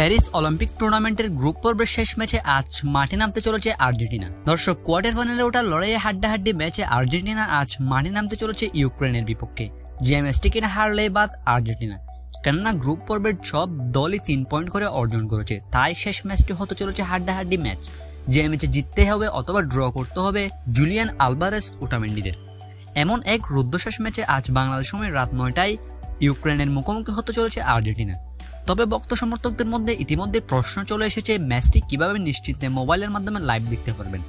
Paris Olympic টুর্নামেন্টের group পর্বের শেষ ম্যাচে আজ মাঠে নামতে চলেছে আর্জেন্টিনা। দর্শক, কোয়ার্টার ফাইনালে ওঠার লড়াইয়ে হাড্ডাহাড্ডি ম্যাচে আর্জেন্টিনা আজ মাঠে নামতে চলেছে ইউক্রেনের বিপক্ষে। যে ম্যাচটি কিনা হারলে বাদ আর্জেন্টিনা, কেননা গ্রুপ পর্বের সব দলই 3 পয়েন্ট করে অর্জন করেছে। তাই শেষ ম্যাচটি হতে চলেছে হাড্ডাহাড্ডি ম্যাচ, যে ম্যাচে জিততে হবে অথবা ড্র করতে হবে জুলিয়ান আলভারেজ ওটামেন্ডিদের। এমন এক রুদ্ধশ্বাস ম্যাচে আজ বাংলাদেশ সময় রাত 9টায় ইউক্রেনের মুখোমুখি হতে চলেছে আর্জেন্টিনা। তবে ভক্ত সমর্থকদের মধ্যে ইতিমধ্যে প্রশ্ন চলে এসেছে, ম্যাচটি কিভাবে নিশ্চিন্তে মোবাইলের মাধ্যমে লাইভ দেখতে পারবেন।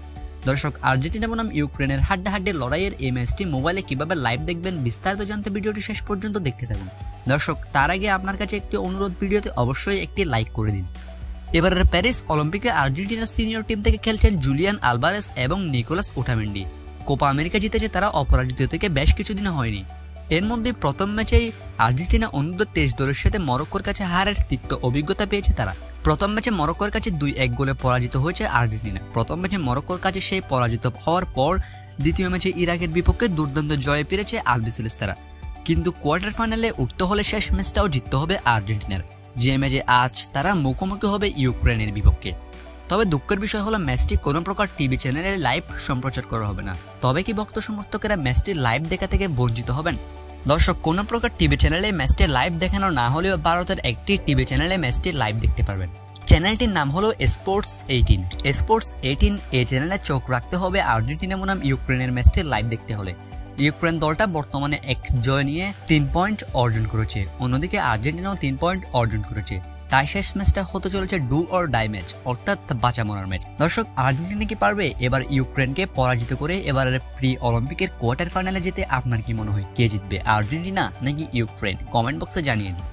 দর্শক, আর্জেন্টিনা বনাম ইউক্রেনের হাড্ডাহাড্ডি লড়াইয়ের এই ম্যাচটি মোবাইলে কিভাবে লাইভ দেখবেন বিস্তারিত জানতে ভিডিওটি শেষ পর্যন্ত দেখতে থাকুন। দর্শক, তার আগে আপনার কাছে একটি অনুরোধ, ভিডিওতে অবশ্যই একটি লাইক করে দিন। এবারের প্যারিস অলিম্পিকে আর্জেন্টিনার সিনিয়র টিম থেকে খেলছেন জুলিয়ান আলভারেজ এবং নিকোলাস ওটামেন্ডি। কোপা আমেরিকা জিতেছে তারা অপরাজিত থেকে বেশ কিছুদিন হয়নি। এর মধ্যে প্রথম ম্যাচেই আর্জেন্টিনা অনূর্ধ্ব-23 দলের সাথে মরক্কোর কাছে হারের তিক্ত অভিজ্ঞতা পেয়েছে তারা। প্রথম ম্যাচে মরক্কোর কাছে 2-1 গোলে পরাজিত হয়েছে আর্জেন্টিনা। প্রথম ম্যাচে মরক্কোর কাছে সেই পরাজিত হওয়ার পর দ্বিতীয় ম্যাচে ইরাকের বিপক্ষে দুর্দান্ত জয়ে ফিরেছে আলবিসেলেস্তারা। কিন্তু কোয়ার্টার ফাইনালে উঠতে হলে শেষ ম্যাচটাও জিততে হবে আর্জেন্টিনার, যে ম্যাচে আজ তারা মুখোমুখি হবে ইউক্রেনের বিপক্ষে। তবে দুঃখের বিষয় হলো ম্যাচটি কোনো প্রকার টিভি চ্যানেলে লাইভ সম্প্রচার করা হবে না। তবে কি ভক্ত সমর্থকেরা ম্যাচটি লাইভ দেখা থেকে বঞ্চিত হবেন? দর্শক, কোনো প্রকার টিভি চ্যানেলে ম্যাচটি লাইভ দেখানো না হলেও ভারতের একটি টিভি চ্যানেলে ম্যাচটি লাইভ দেখতে পারবেন। চ্যানেলটির নাম হলো স্পোর্টস 18। স্পোর্টস 18 এই চ্যানেলে চোখ রাখতে হবে আর্জেন্টিনা বনাম ইউক্রেনের ম্যাচটি লাইভ দেখতে হলে। ইউক্রেন দলটা বর্তমানে 1 জয় নিয়ে 3 পয়েন্ট অর্জন করেছে, অন্যদিকে আর্জেন্টিনাও 3 পয়েন্ট অর্জন করেছে। তাই শেষ ম্যাচটা হতে চলেছে ডু অর ডাই ম্যাচ, অর্থাৎ বাঁচা মরার ম্যাচ। দর্শক, আর্জেন্টিনা কি পারবে এবার ইউক্রেনকে পরাজিত করে এবারের প্রি অলিম্পিকের কোয়ার্টার ফাইনালে যেতে? আপনার কি মনে হয় কে জিতবে, আর্জেন্টিনা নাকি ইউক্রেন? কমেন্ট বক্সে জানিয়ে দিন।